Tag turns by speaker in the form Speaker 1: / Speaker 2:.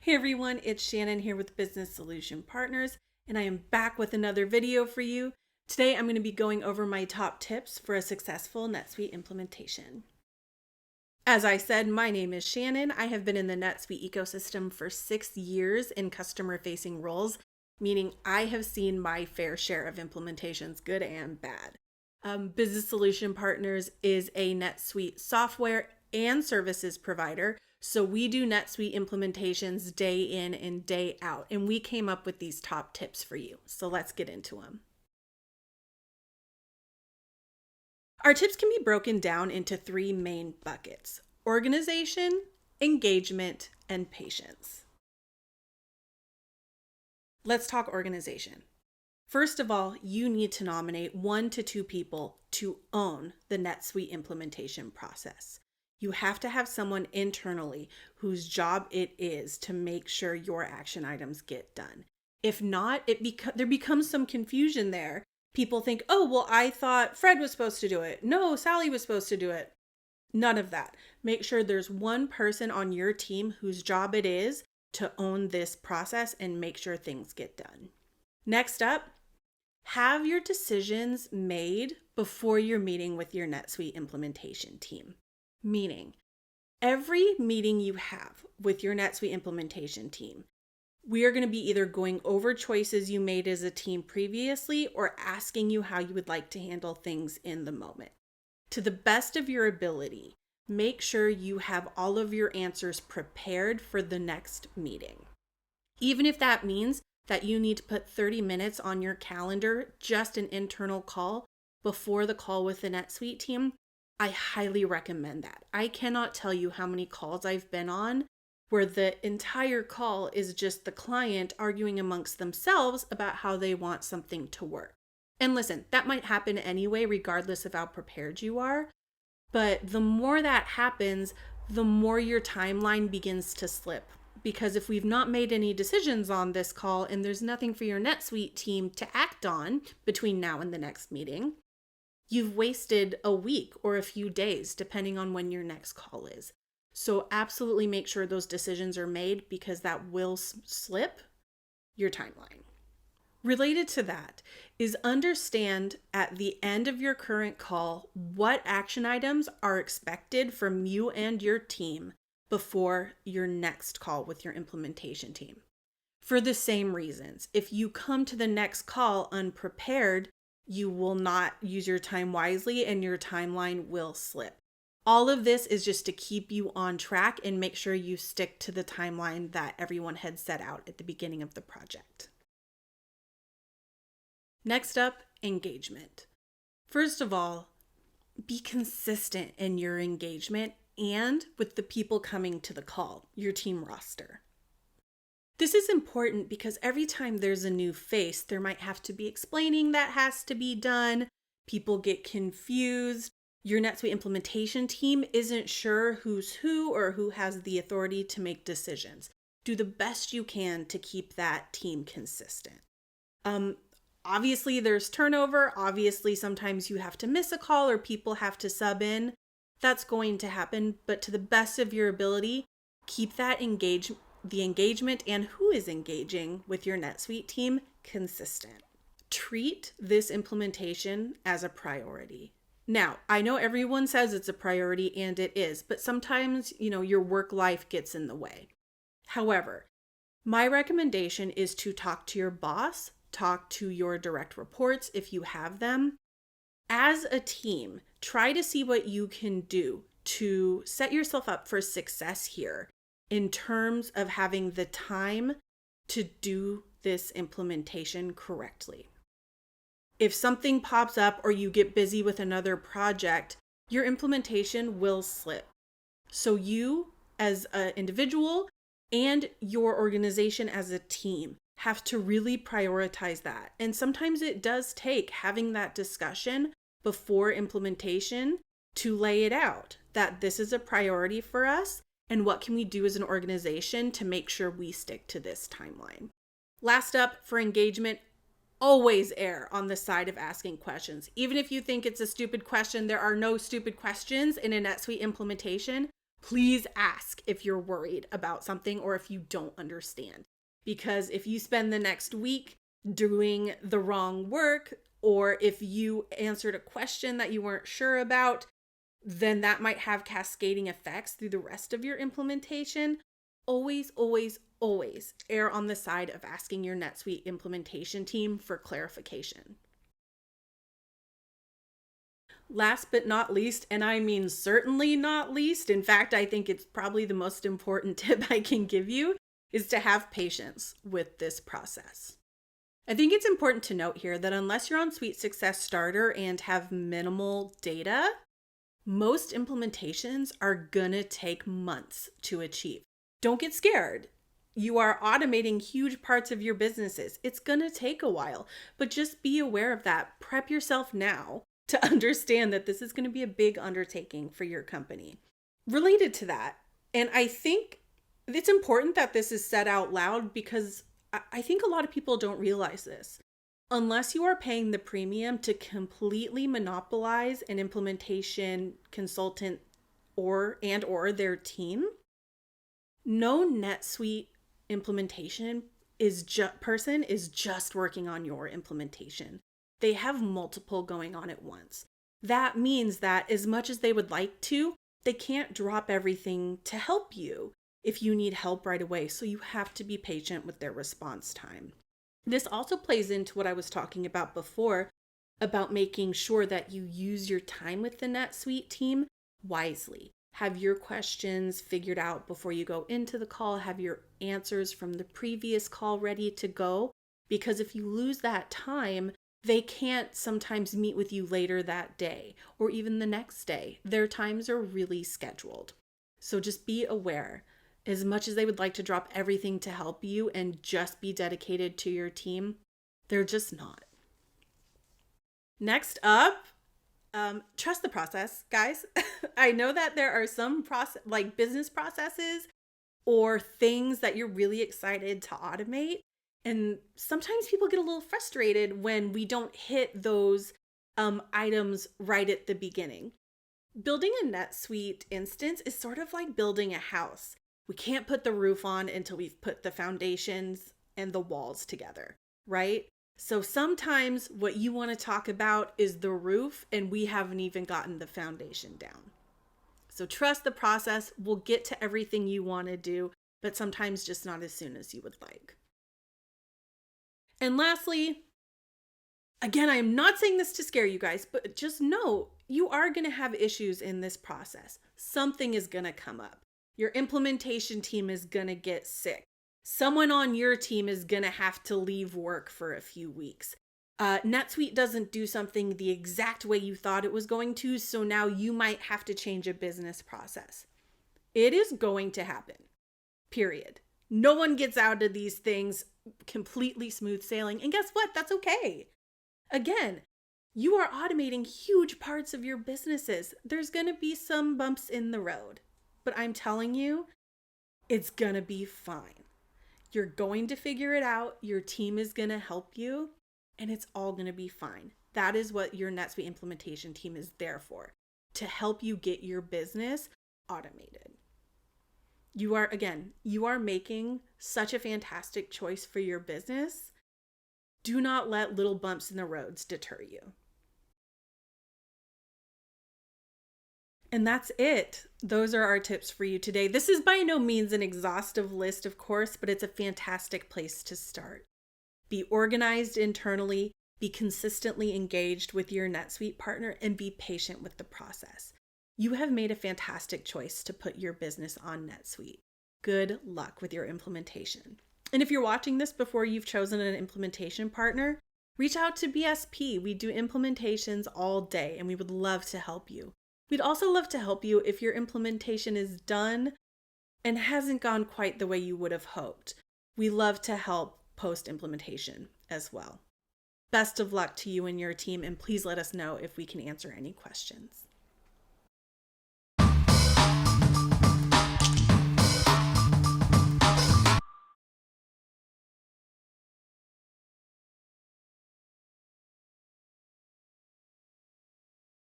Speaker 1: Hey everyone, it's Shannon here with Business Solution Partners, and I am back with another video for you. Today I'm going to be going over my top tips for a successful NetSuite implementation. As I said, my name is Shannon. I have been in the NetSuite ecosystem for 6 years in customer-facing roles, meaning I have seen my fair share of implementations, good and bad. Business Solution Partners is a NetSuite software and services provider. So we do NetSuite implementations day in and day out, and we came up with these top tips for you. So let's get into them. Our tips can be broken down into 3 main buckets: organization, engagement, and patience. Let's talk organization. First of all, you need to nominate 1 to 2 people to own the NetSuite implementation process. You have to have someone internally whose job it is to make sure your action items get done. If not, there becomes some confusion there. People think, oh, well, I thought Fred was supposed to do it. No, Sally was supposed to do it. None of that. Make sure there's one person on your team whose job it is to own this process and make sure things get done. Next up, have your decisions made before you're meeting with your NetSuite implementation team. Meaning, every meeting you have with your NetSuite implementation team, we are going to be either going over choices you made as a team previously or asking you how you would like to handle things in the moment. To the best of your ability, make sure you have all of your answers prepared for the next meeting. Even if that means that you need to put 30 minutes on your calendar, just an internal call before the call with the NetSuite team, I highly recommend that. I cannot tell you how many calls I've been on where the entire call is just the client arguing amongst themselves about how they want something to work. And listen, that might happen anyway, regardless of how prepared you are. But the more that happens, the more your timeline begins to slip. Because if we've not made any decisions on this call and there's nothing for your NetSuite team to act on between now and the next meeting, you've wasted a week or a few days, depending on when your next call is. So absolutely make sure those decisions are made because that will slip your timeline. Related to that is understand at the end of your current call what action items are expected from you and your team before your next call with your implementation team. For the same reasons, if you come to the next call unprepared, you will not use your time wisely and your timeline will slip. All of this is just to keep you on track and make sure you stick to the timeline that everyone had set out at the beginning of the project. Next up, engagement. First of all, be consistent in your engagement and with the people coming to the call, your team roster. This is important because every time there's a new face, there might have to be explaining that has to be done. People get confused. Your NetSuite implementation team isn't sure who's who or who has the authority to make decisions. Do the best you can to keep that team consistent. Obviously, there's turnover. Obviously, sometimes you have to miss a call or people have to sub in. That's going to happen, but to the best of your ability, keep that the engagement and who is engaging with your NetSuite team consistent. Treat this implementation as a priority. Now, I know everyone says it's a priority and it is, but sometimes, your work life gets in the way. However, my recommendation is to talk to your boss, talk to your direct reports if you have them. As a team, try to see what you can do to set yourself up for success here in terms of having the time to do this implementation correctly. If something pops up or you get busy with another project, your implementation will slip. So you as an individual and your organization as a team have to really prioritize that. And sometimes it does take having that discussion before implementation to lay it out that this is a priority for us and what can we do as an organization to make sure we stick to this timeline. Last up, for engagement, always err on the side of asking questions. Even if you think it's a stupid question, there are no stupid questions in a NetSuite implementation. Please ask if you're worried about something or if you don't understand. Because if you spend the next week doing the wrong work, or if you answered a question that you weren't sure about, then that might have cascading effects through the rest of your implementation. Always, always, always err on the side of asking your NetSuite implementation team for clarification. Last but not least, and I mean certainly not least, in fact, I think it's probably the most important tip I can give you, is to have patience with this process. I think it's important to note here that unless you're on Suite Success Starter and have minimal data, most implementations are gonna take months to achieve. Don't get scared. You are automating huge parts of your businesses. It's gonna take a while, but just be aware of that. Prep yourself now to understand that this is gonna be a big undertaking for your company. Related to that, and I think it's important that this is said out loud because I think a lot of people don't realize this. Unless you are paying the premium to completely monopolize an implementation consultant or their team, no NetSuite implementation person is just working on your implementation. They have multiple going on at once. That means that as much as they would like to, they can't drop everything to help you if you need help right away. So you have to be patient with their response time. This also plays into what I was talking about before about making sure that you use your time with the NetSuite team wisely. Have your questions figured out before you go into the call. Have your answers from the previous call ready to go. Because if you lose that time, they can't sometimes meet with you later that day or even the next day. Their times are really scheduled. So just be aware. As much as they would like to drop everything to help you and just be dedicated to your team, they're just not. Next up, trust the process, guys. I know that there are some business processes or things that you're really excited to automate. And sometimes people get a little frustrated when we don't hit those items right at the beginning. Building a NetSuite instance is sort of like building a house. We can't put the roof on until we've put the foundations and the walls together, right? So sometimes what you want to talk about is the roof and we haven't even gotten the foundation down. So trust the process. We'll get to everything you want to do, but sometimes just not as soon as you would like. And lastly, again, I am not saying this to scare you guys, but just know you are going to have issues in this process. Something is going to come up. Your implementation team is going to get sick. Someone on your team is going to have to leave work for a few weeks. NetSuite doesn't do something the exact way you thought it was going to, so now you might have to change a business process. It is going to happen, period. No one gets out of these things completely smooth sailing, and guess what? That's okay. Again, you are automating huge parts of your businesses. There's going to be some bumps in the road. But I'm telling you, it's gonna be fine. You're going to figure it out. Your team is gonna help you, and it's all gonna be fine. That is what your NetSuite implementation team is there for, to help you get your business automated. You are making such a fantastic choice for your business. Do not let little bumps in the roads deter you. And that's it. Those are our tips for you today. This is by no means an exhaustive list, of course, but it's a fantastic place to start. Be organized internally, be consistently engaged with your NetSuite partner, and be patient with the process. You have made a fantastic choice to put your business on NetSuite. Good luck with your implementation. And if you're watching this before you've chosen an implementation partner, reach out to BSP. We do implementations all day, and we would love to help you. We'd also love to help you if your implementation is done and hasn't gone quite the way you would have hoped. We love to help post-implementation as well. Best of luck to you and your team, and please let us know if we can answer any questions.